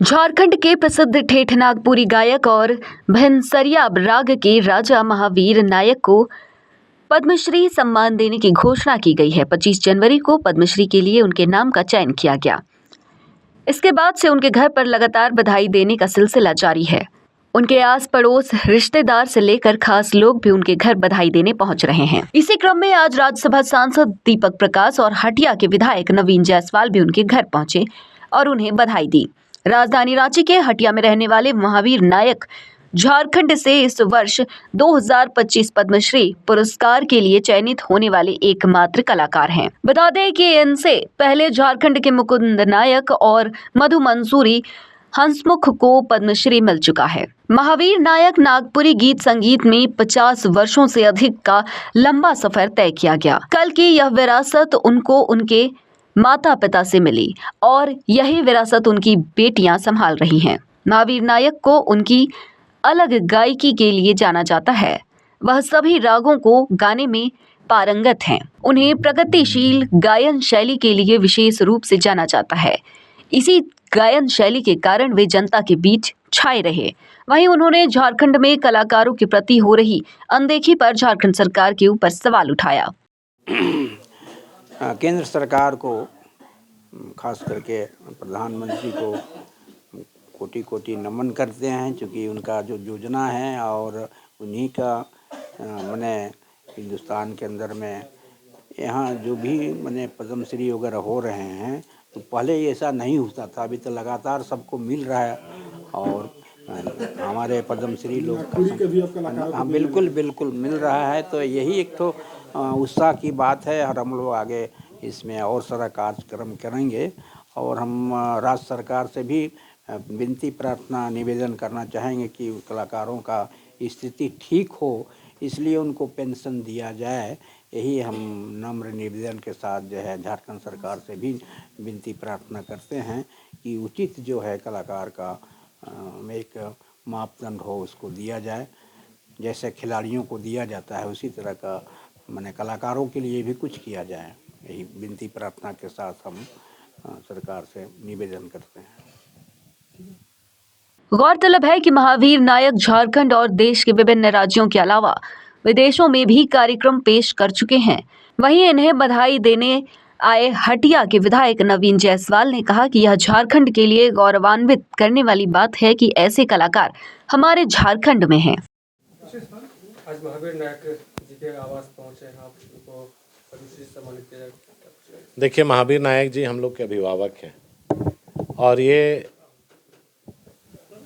झारखंड के प्रसिद्ध ठेठ नागपुरी गायक और भनसरिया राग के राजा महावीर नायक को पद्मश्री सम्मान देने की घोषणा की गई है। 25 जनवरी को पद्मश्री के लिए उनके नाम का चयन किया गया। इसके बाद से उनके घर पर लगातार बधाई देने का सिलसिला जारी है। उनके आस पड़ोस, रिश्तेदार से लेकर खास लोग भी उनके घर बधाई देने पहुंच रहे हैं। इसी क्रम में आज राज्यसभा सांसद दीपक प्रकाश और हटिया के विधायक नवीन जायसवाल भी उनके घर पहुंचे और उन्हें बधाई दी। राजधानी रांची के हटिया में रहने वाले महावीर नायक झारखंड से इस वर्ष 2025 पद्मश्री पुरस्कार के लिए चयनित होने वाले एकमात्र कलाकार हैं। बता दें कि इनसे पहले झारखंड के मुकुंद नायक और मधु मंसूरी हंसमुख को पद्मश्री मिल चुका है। महावीर नायक नागपुरी गीत संगीत में 50 वर्षों से अधिक का लंबा सफर तय किया गया। कल की यह विरासत उनको उनके माता पिता से मिली और यही विरासत उनकी बेटियां संभाल रही हैं। महावीर नायक को उनकी अलग गायकी के लिए जाना जाता है। वह सभी रागों को गाने में पारंगत हैं। उन्हें प्रगतिशील गायन शैली के लिए विशेष रूप से जाना जाता है। इसी गायन शैली के कारण वे जनता के बीच छाए रहे। वहीं उन्होंने झारखंड में कलाकारों के प्रति हो रही अनदेखी पर झारखंड सरकार के ऊपर सवाल उठाया। केंद्र सरकार को, खास करके प्रधानमंत्री को कोटि कोटि नमन करते हैं, क्योंकि उनका जो योजना है और उन्हीं का मैंने हिंदुस्तान के अंदर में यहाँ जो भी मैंने पद्मश्री वगैरह हो रहे हैं, तो पहले ऐसा नहीं होता था। अभी तो लगातार सबको मिल रहा है और हमारे पद्मश्री लोग हाँ बिल्कुल बिल्कुल मिल रहा है। तो यही एक तो उत्साह की बात है और हम लोग आगे इसमें और सारा कार्यक्रम करेंगे। और हम राज्य सरकार से भी विनती प्रार्थना निवेदन करना चाहेंगे कि कलाकारों का स्थिति ठीक हो, इसलिए उनको पेंशन दिया जाए। यही हम नम्र निवेदन के साथ जो है झारखंड सरकार से भी विनती प्रार्थना करते हैं कि उचित जो है कलाकार का एक मापदंड हो, उसको दिया जाए। जैसे खिलाड़ियों को दिया जाता है उसी तरह का माने कलाकारों के लिए भी कुछ किया जाए। यही विनती प्रार्थना के साथ हम सरकार से निवेदन करते हैं। गौरतलब है कि महावीर नायक झारखंड और देश के विभिन्न राज्यों के अलावा विदेशों में भी कार्यक्रम पेश कर चुके हैं। वहीं इन्हें बधाई देने आए हटिया के विधायक नवीन जायसवाल ने कहा कि यह झारखंड के लिए गौरवान्वित करने वाली बात है कि ऐसे कलाकार हमारे झारखंड में हैं। आज महावीर नायक जी के आवास पहुंचे, आपको पद्मश्री सम्मानित किया जाएगा। देखिए, महावीर नायक जी हम लोग के अभिभावक हैं और ये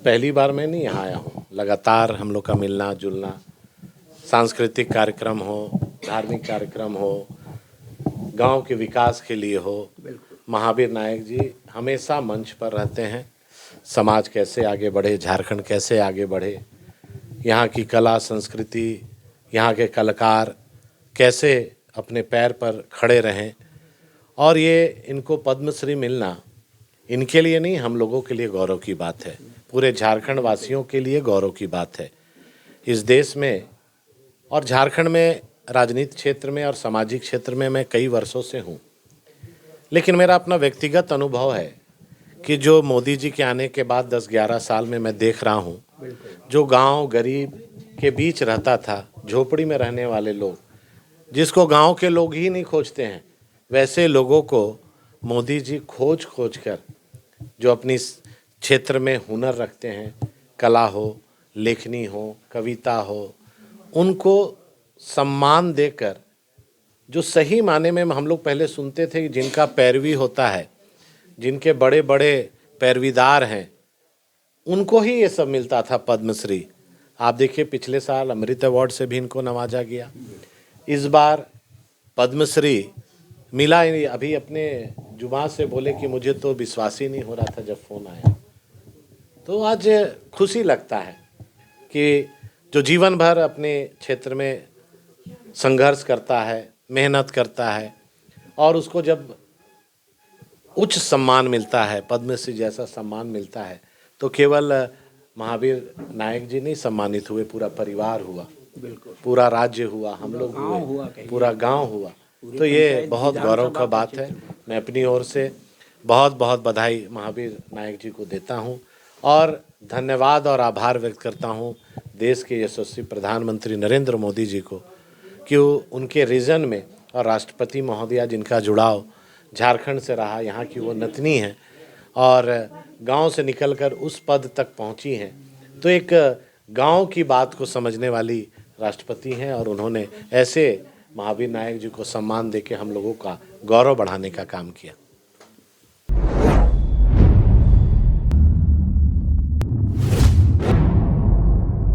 पहली बार मैं नहीं यहाँ आया हूँ। लगातार हम लोग का मिलना जुलना, सांस्कृतिक कार्यक्रम हो, धार्मिक कार्यक्रम हो, गांव के विकास के लिए हो, महावीर नायक जी हमेशा मंच पर रहते हैं। समाज कैसे आगे बढ़े, झारखंड कैसे आगे बढ़े, यहाँ की कला संस्कृति, यहाँ के कलाकार कैसे अपने पैर पर खड़े रहें, और ये इनको पद्मश्री मिलना इनके लिए नहीं, हम लोगों के लिए गौरव की बात है। पूरे झारखंड वासियों के लिए गौरव की बात है। इस देश में और झारखंड में राजनीतिक क्षेत्र में और सामाजिक क्षेत्र में मैं कई वर्षों से हूँ, लेकिन मेरा अपना व्यक्तिगत अनुभव है कि जो मोदी जी के आने के बाद 10-11 साल में मैं देख रहा हूँ, जो गांव गरीब के बीच रहता था, झोपड़ी में रहने वाले लोग, जिसको गांव के लोग ही नहीं खोजते हैं, वैसे लोगों को मोदी जी खोज कर, जो अपनी क्षेत्र में हुनर रखते हैं, कला हो, लेखनी हो, कविता हो, उनको सम्मान देकर, जो सही माने में हम लोग पहले सुनते थे कि जिनका पैरवी होता है, जिनके बड़े बड़े पैरवीदार हैं, उनको ही ये सब मिलता था पद्मश्री। आप देखिए, पिछले साल अमृत अवार्ड से भी इनको नवाजा गया। इस बार पद्मश्री मिला ही। अभी अपने जुबान से बोले कि मुझे तो विश्वास ही नहीं हो रहा था जब फ़ोन आया। तो आज खुशी लगता है कि जो जीवन भर अपने क्षेत्र में संघर्ष करता है, मेहनत करता है, और उसको जब उच्च सम्मान मिलता है, पद्मश्री जैसा सम्मान मिलता है, तो केवल महावीर नायक जी नहीं सम्मानित हुए, पूरा परिवार हुआ, पूरा राज्य हुआ, हम लोग हुए, पूरा गांव हुआ। तो ये बहुत गौरव का बात है। मैं अपनी ओर से बहुत बहुत बधाई महावीर नायक जी को देता हूं और धन्यवाद और आभार व्यक्त करता हूं देश के यशस्वी प्रधानमंत्री नरेंद्र मोदी जी को कि उनके रीजन में और राष्ट्रपति महोदया जिनका जुड़ाव झारखंड से रहा, यहाँ की वो नतनी हैं और गांव से निकलकर उस पद तक पहुंची हैं, तो एक गांव की बात को समझने वाली राष्ट्रपति हैं और उन्होंने ऐसे महावीर नायक जी को सम्मान देके हम लोगों का गौरव बढ़ाने का काम किया।